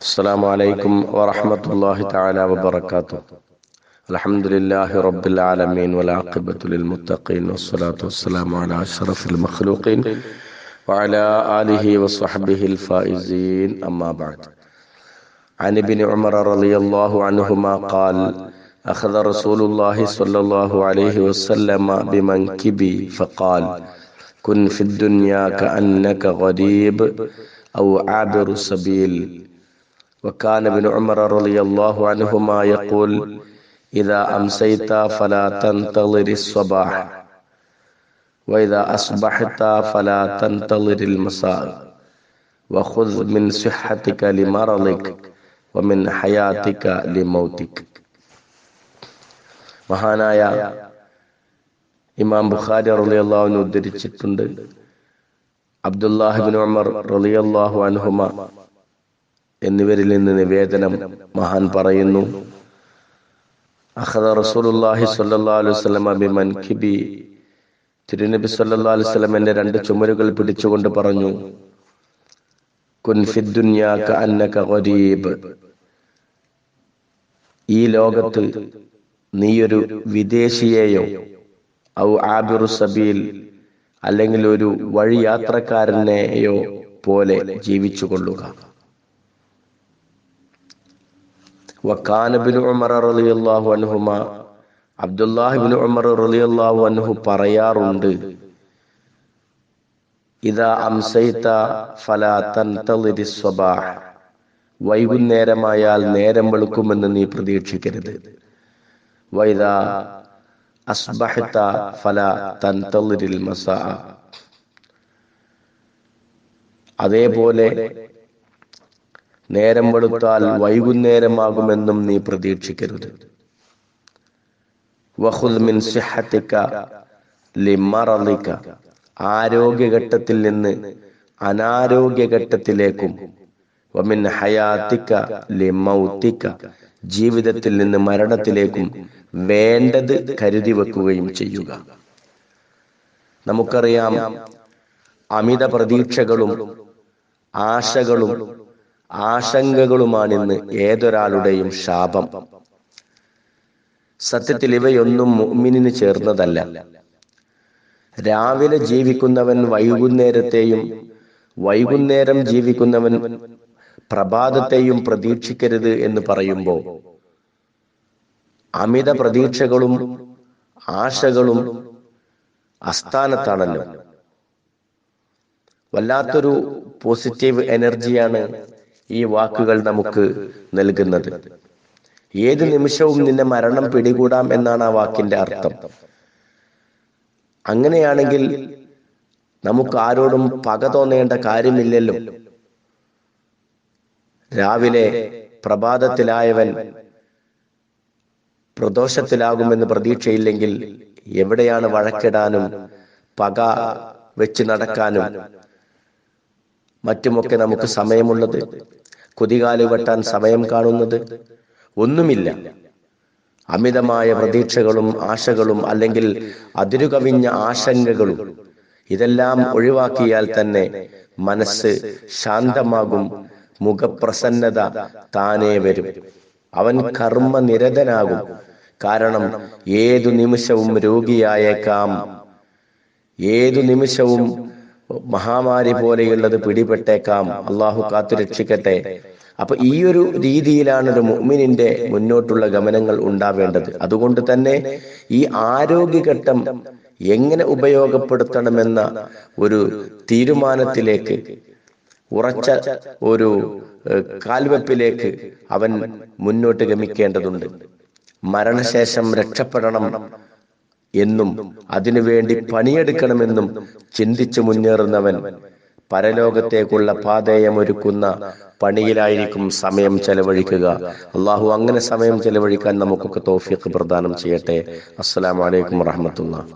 السلام عليكم ورحمة الله تعالى وبركاته. الحمد لله رب العالمين والعاقبة للمتقين والصلاة والسلام على أشرف المخلوقين وعلى آله وصحبه الفائزين، أما بعد. عن ابن عمر رضي الله عنهما قال: أخذ رسول الله صلى الله عليه وسلم بمنكبي فقال: كن في الدنيا كأنك غريب أو عابر سبيل. وكان ابن عمر رضي الله عنهما يقول: إذا أمسيت فلا تنتظر الصباح، وإذا أصبحت فلا تنتظر المساء، وخذ من صحتك لمرضك ومن حياتك لموتك. മഹാനായ ഇമാം ബുഖാരി റളിയല്ലാഹു അൻഹു ഉദ്ധരിച്ചിട്ടുണ്ട്, അബ്ദുല്ലാഹ് ഇബ്നു ഉമർ റളിയല്ലാഹു അൻഹുമ എന്നിവരിൽ നിന്ന് നിവേദനം, മഹാൻ പറയുന്നു: അഖദ റസൂലുള്ളാഹി സ്വല്ലല്ലാഹു അലൈഹി വസല്ലം ബിമൻകിബി, തിരുനബി സ്വല്ലല്ലാഹു അലൈഹി വസല്ലം എന്റെ രണ്ട് ചുമലുകൾ പിടിച്ചുകൊണ്ട് പറഞ്ഞു: കുൻ ഫിദ്ദുനിയാ കഅന്നക ഗരീബ്, ഈ ലോകത്ത് നീയൊരു വിദേശിയെയോ ഔ ആബിറു സബീൽ, അല്ലെങ്കിൽ ഒരു വഴിയാത്രക്കാരനെയോ പോലെ ജീവിച്ചു കൊള്ളുക. വകാന ഇബ്നു ഉമർ റളിയല്ലാഹു അൻഹുമ, അബ്ദുല്ലാഹ് ഇബ്നു ഉമർ റളിയല്ലാഹു അൻഹു പറയാറുണ്ട്: ഇദാ അംസൈത ഫലാ തൻതളിരിസ് സ്വബാഹ്, വൈകുന്നേരമായാൽ നേരം വെളുക്കുമെന്ന് നീ പ്രതീക്ഷിക്കരുത്. വൈദാ അസ്ബഹത ഫലാ തൻതളിരിൽ മസാ, അതേപോലെ നേരം വെളുത്താൽ വൈകുന്നേരമാകുമെന്നും നീ പ്രതീക്ഷിക്കരുത്. വഖുദ് മിൻ സിഹ്ഹതിക ലിമറദിക, ആരോഗ്യഘട്ടത്തിൽ നിന്ന് അനാരോഗ്യഘട്ടത്തിലേക്കും, വമിൻ ഹയാതിക ലിമൗതിക, ജീവിതത്തിൽ നിന്ന് മരണത്തിലേക്കും വേണ്ടത് കരുതി വെക്കുകയും ചെയ്യുക. നമുക്കറിയാം, അമിത പ്രതീക്ഷകളും ആശകളും ആശങ്കകളുമാണിന്ന് ഏതൊരാളുടെയും ശാപം. സത്യത്തിൽ ഇവയൊന്നും മുഅ്മിനിന് ചേർന്നതല്ല. രാവിലെ ജീവിക്കുന്നവൻ വൈകുന്നേരത്തെയും, വൈകുന്നേരം ജീവിക്കുന്നവൻ പ്രഭാതത്തെയും പ്രതീക്ഷിക്കരുത് എന്ന് പറയുമ്പോൾ അമിത പ്രതീക്ഷകളും ആശകളും അസ്ഥാനത്താണല്ലോ. വല്ലാത്തൊരു പോസിറ്റീവ് എനർജിയാണ് ഈ വാക്കുകൾ നമുക്ക് നൽകുന്നത്. ഏത് നിമിഷവും നിന്നെ മരണം പിടികൂടാം എന്നാണ് ആ വാക്കിന്റെ അർത്ഥം. അങ്ങനെയാണെങ്കിൽ നമുക്ക് ആരോടും പക തോന്നേണ്ട കാര്യമില്ലല്ലോ. രാവിലെ പ്രഭാതത്തിലായവൻ പ്രദോഷത്തിലാകുമെന്ന് പ്രതീക്ഷയില്ലെങ്കിൽ എവിടെയാണ് വഴക്കിടാനും പക വെച്ച് നടക്കാനും മറ്റുമൊക്കെ നമുക്ക് സമയമുള്ളത്? കുതികാല് വെട്ടാൻ സമയം കാണുന്നത് ഒന്നുമില്ല. അമിതമായ പ്രതീക്ഷകളും ആശകളും, അല്ലെങ്കിൽ അതിരുകവിഞ്ഞ ആശങ്കകളും, ഇതെല്ലാം ഒഴിവാക്കിയാൽ തന്നെ മനസ്സ് ശാന്തമാകും, മുഖപ്രസന്നത താനേ വരും, അവൻ കർമ്മനിരതനാകും. കാരണം ഏതു നിമിഷവും രോഗിയായേക്കാം, ഏതു നിമിഷവും മഹാമാരി പോലെയുള്ളത് പിടിപെട്ടേക്കാം. അള്ളാഹു കാത്തു രക്ഷിക്കട്ടെ. അപ്പൊ ഈ ഒരു രീതിയിലാണ് ഒരു മുഅ്മിനിന്റെ മുന്നോട്ടുള്ള ഗമനങ്ങൾ ഉണ്ടാവേണ്ടത്. അതുകൊണ്ട് തന്നെ ഈ ആരോഗ്യഘട്ടം എങ്ങനെ ഉപയോഗപ്പെടുത്തണമെന്ന ഒരു തീരുമാനത്തിലേക്ക്, ഉറച്ച ഒരു കാൽവെപ്പിലേക്ക് അവൻ മുന്നോട്ട് ഗമിക്കേണ്ടതുണ്ട്. മരണശേഷം രക്ഷപ്പെടണം എന്നും അതിനുവേണ്ടി പണിയെടുക്കണമെന്നും ചിന്തിച്ചു മുന്നേറുന്നവൻ പരലോകത്തേക്കുള്ള പാതയമൊരുക്കുന്ന പണിയിലായിരിക്കും സമയം ചെലവഴിക്കുക. അള്ളാഹു അങ്ങനെ സമയം ചെലവഴിക്കാൻ നമുക്കൊക്കെ തൗഫീഖ് പ്രദാനം ചെയ്യട്ടെ. അസ്സലാമു അലൈക്കും വറഹ്മത്തുള്ളാഹി.